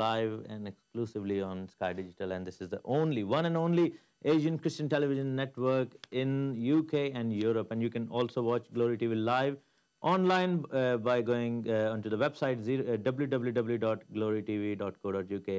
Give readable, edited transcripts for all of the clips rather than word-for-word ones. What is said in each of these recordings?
live and exclusively on Sky Digital, and this is the only one and only Asian Christian television network in UK and Europe, and you can also watch Glory TV live online by going onto the website www.glorytv.co.uk।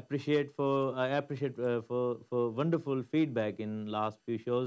appreciate for wonderful feedback in last few shows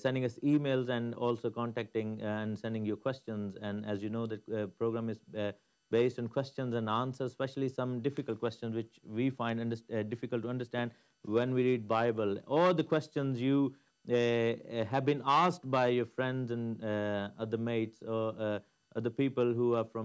sending us emails and also contacting and sending your questions. And as you know, the program is based on questions and answers, especially some difficult questions which we find difficult to understand when we read Bible, or the questions you have been asked by your friends and other mates or other people who are from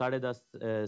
10:30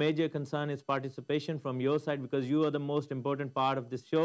major concern is participation from your side because you are the most important part of this show.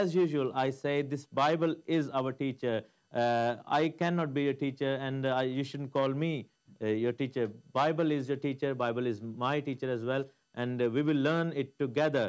As usual, I say this Bible is our teacher. I cannot be your teacher, and you shouldn't call me your teacher. Bible is your teacher. Bible is my teacher as well, and we will learn it together.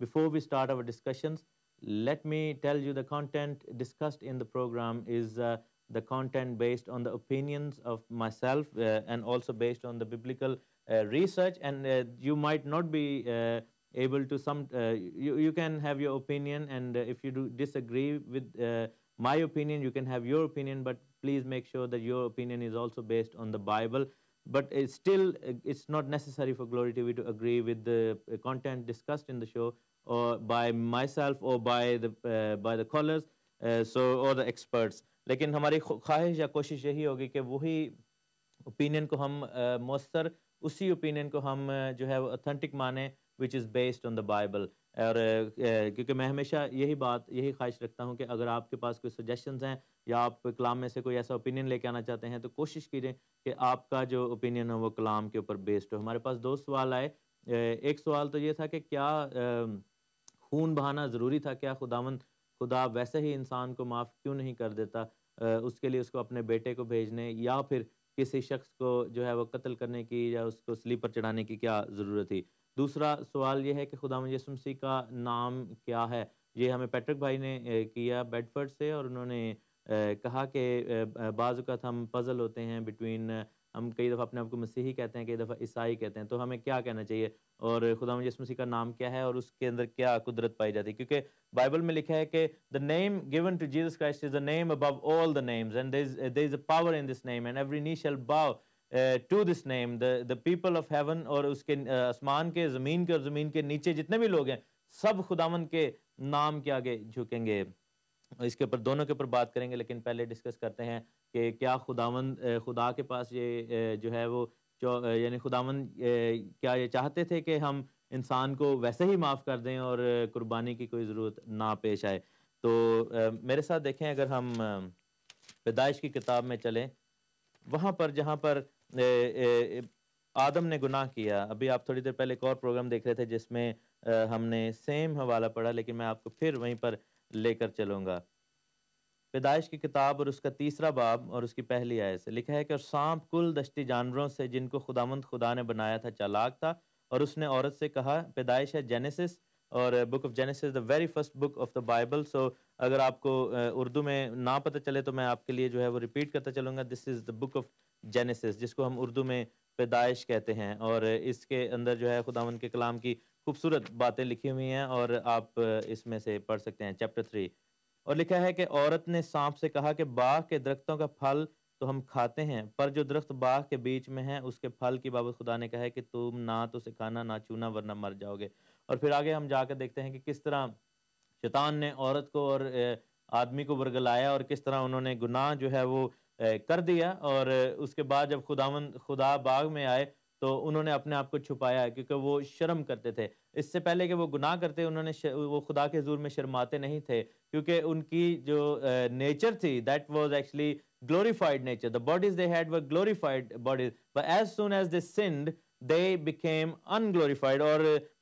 Before we start our discussions, let me tell you the content discussed in the program is the content based on the opinions of myself and also based on the biblical research. And you might not be able to you can have your opinion, and if you do disagree my opinion, you can have your opinion, but please make sure that your opinion is also based on the Bible. But it's still, it's not necessary for Glory TV to agree with the content discussed in the show, or by myself, or by the callers, or the experts. لیکن ہماری خواہش یا کوشش یہی ہوگی کہ وہی opinion کو ہم مؤثر، اسی اوپینین کو ہم جو ہے وہ اتھینٹک مانیں وچ is based on the Bible. اور کیونکہ میں ہمیشہ یہی خواہش رکھتا ہوں کہ اگر آپ کے پاس کوئی سجیشنز ہیں یا آپ کلام میں سے کوئی ایسا اوپینین لے کے آنا چاہتے ہیں تو کوشش کیجیے کہ آپ کا جو اوپینین ہو وہ کلام کے اوپر بیسڈ ہو. ہمارے پاس 2 سوال آئے. ایک سوال تو یہ تھا کہ کیا خون بہانا ضروری تھا؟ کیا خدا ویسے ہی انسان کو معاف کیوں نہیں کر دیتا؟ اس کے لیے اس کو اپنے بیٹے کو بھیجنے یا پھر کسی شخص کو جو ہے وہ قتل کرنے کی یا اس کو صلیب پر چڑھانے کی کیا ضرورت تھی؟ دوسرا سوال یہ ہے کہ خداوند یسوع مسیح کا نام کیا ہے؟ یہ ہمیں پیٹرک بھائی نے کیا بیڈ فورڈ سے، اور انہوں نے کہا کہ بعض اوقات ہم پزل ہوتے ہیں بٹوین، ہم کئی دفعہ اپنے آپ کو مسیحی کہتے ہیں، کئی دفعہ عیسائی کہتے ہیں، تو ہمیں کیا کہنا چاہیے، اور خداوند یسوع مسیح کا نام کیا ہے اور اس کے اندر کیا قدرت پائی جاتی ہے؟ کیونکہ بائبل میں لکھا ہے کہ the name given to Jesus Christ is the name above all the names, and there is a power in this name, and every knee shall bow to this name. The people of heaven، اور اس کے آسمان کے، زمین کے اور زمین کے نیچے جتنے بھی لوگ ہیں، سب خداوند کے نام کے آگے جھکیں گے. اس کے اوپر دونوں کے اوپر بات کریں گے، لیکن پہلے ڈسکس کرتے ہیں کہ کیا خدا کے پاس یہ جو ہے وہ یعنی خداوند کیا یہ چاہتے تھے کہ ہم انسان کو ویسے ہی معاف کر دیں اور قربانی کی کوئی ضرورت نہ پیش آئے؟ تو میرے ساتھ دیکھیں، اگر ہم پیدائش کی کتاب میں چلیں، وہاں پر جہاں پر آدم نے گناہ کیا. ابھی آپ تھوڑی دیر پہلے ایک اور پروگرام دیکھ رہے تھے جس میں ہم نے سیم حوالہ پڑھا، لیکن میں آپ کو پھر وہیں پر لے کر چلوں گا. پیدائش کی کتاب اور اس کا 3 باب اور اس کی پہلی آیت سے لکھا ہے کہ اور سانپ کل دشتی جانوروں سے جن کو خداوند خدا نے بنایا تھا چالاک تھا، اور اس نے عورت سے کہا. پیدائش ہے جینیسس، اور book of Genesis the very first book of the Bible. So اگر آپ کو اردو میں نہ پتہ چلے تو میں آپ کے لیے جو ہے وہ ریپیٹ کرتا چلوں گا. دس از دا بک آف جینیسس، جس کو ہم اردو میں پیدائش کہتے ہیں، اور اس کے اندر جو ہے خداوند کے کلام کی خوبصورت باتیں لکھی ہوئی ہیں، اور آپ اس میں سے پڑھ سکتے ہیں. چیپٹر 3. اور لکھا ہے کہ عورت نے سانپ سے کہا کہ باغ کے درختوں کا پھل تو ہم کھاتے ہیں، پر جو درخت باغ کے بیچ میں ہے اس کے پھل کی بابت خدا نے کہا ہے کہ تم نہ تو اسے کھانا نہ چھونا ورنہ مر جاؤ گے. اور پھر آگے ہم جا کر دیکھتے ہیں کہ کس طرح شیطان نے عورت کو اور آدمی کو ورگلایا، اور کس طرح انہوں نے گناہ جو ہے وہ کر دیا. اور اس کے بعد جب خدا باغ میں آئے تو انہوں نے اپنے آپ کو چھپایا، کیونکہ وہ شرم کرتے تھے. اس سے پہلے کہ وہ گناہ کرتے وہ خدا کے حضور میں شرماتے نہیں تھے، کیونکہ ان کی جو نیچر تھی that was actually glorified nature. The bodies they had were glorified bodies, but as soon as they sinned they became unglorified.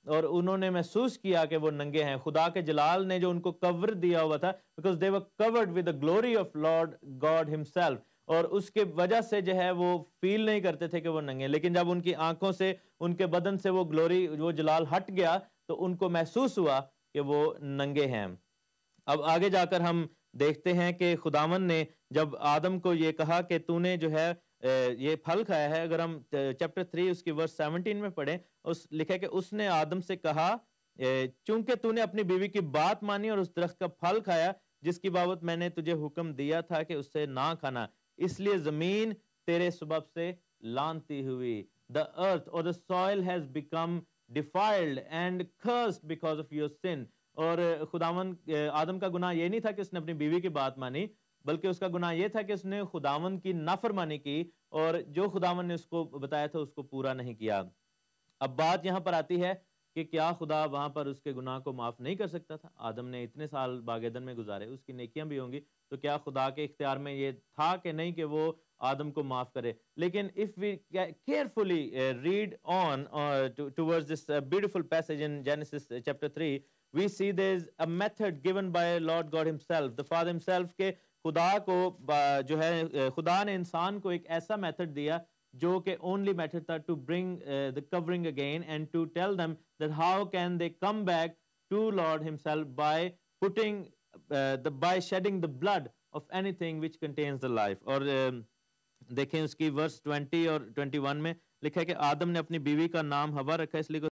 اور انہوں نے محسوس کیا کہ وہ ننگے ہیں. خدا کے جلال نے جو ان کو کور دیا ہوا تھا، because they were covered with the glory of Lord God himself، اور اس کے وجہ سے جو ہے وہ فیل نہیں کرتے تھے کہ وہ ننگے. لیکن جب ان کی آنکھوں سے، ان کے بدن سے وہ گلوری، وہ جلال ہٹ گیا تو ان کو محسوس ہوا کہ وہ ننگے ہیں. اب آگے جا کر ہم دیکھتے ہیں کہ خداوند نے جب آدم کو یہ کہا کہ تو نے جو ہے یہ پھل کھایا ہے. اگر ہم چیپٹر 3 اس کی ورس 17 میں پڑھیں، لکھا ہے کہ اس نے آدم سے کہا چونکہ تو نے اپنی بیوی کی بات مانی اور اس درخت کا پھل کھایا جس کی بابت میں نے تجھے حکم دیا تھا کہ اس سے نہ کھانا، اس لیے زمین تیرے سبب سے لعنتی ہوئی. The earth or the soil has become defiled and cursed because of your sin. اور خداوند آدم کا گناہ یہ نہیں تھا کہ اس نے اپنی بیوی کی بات مانی، بلکہ اس کا گناہ یہ تھا کہ اس نے خداوند کی نافرمانی کی، اور جو خداوند نے اس کو بتایا تھا اس کو پورا نہیں کیا. اب بات یہاں پر آتی ہے کہ کیا خدا وہاں پر اس کے گناہ کو معاف نہیں کر سکتا تھا؟ آدم نے اتنے سال باغ ایدن میں گزارے، اس کی نیکیاں بھی ہوں گی، تو کیا خدا کے اختیار میں یہ تھا کہ نہیں کہ وہ آدم کو معاف کرے؟ لیکن if we carefully read on towards this beautiful passage in Genesis chapter 3, we see there is a method given by Lord God himself, the Father himself, کہ خدا کو جو ہے خدا نے انسان کو ایک ایسا میتھڈ دیا جو کہ اونلی میتھڈ تھا to bring the covering again and to tell them that how can they come back to Lord himself by putting by shedding the blood of anything which contains the life. اور دیکھیں اس کی ورس 20 اور 21 میں لکھا ہے کہ آدم نے اپنی بیوی کا نام ہوا رکھا، اس لیے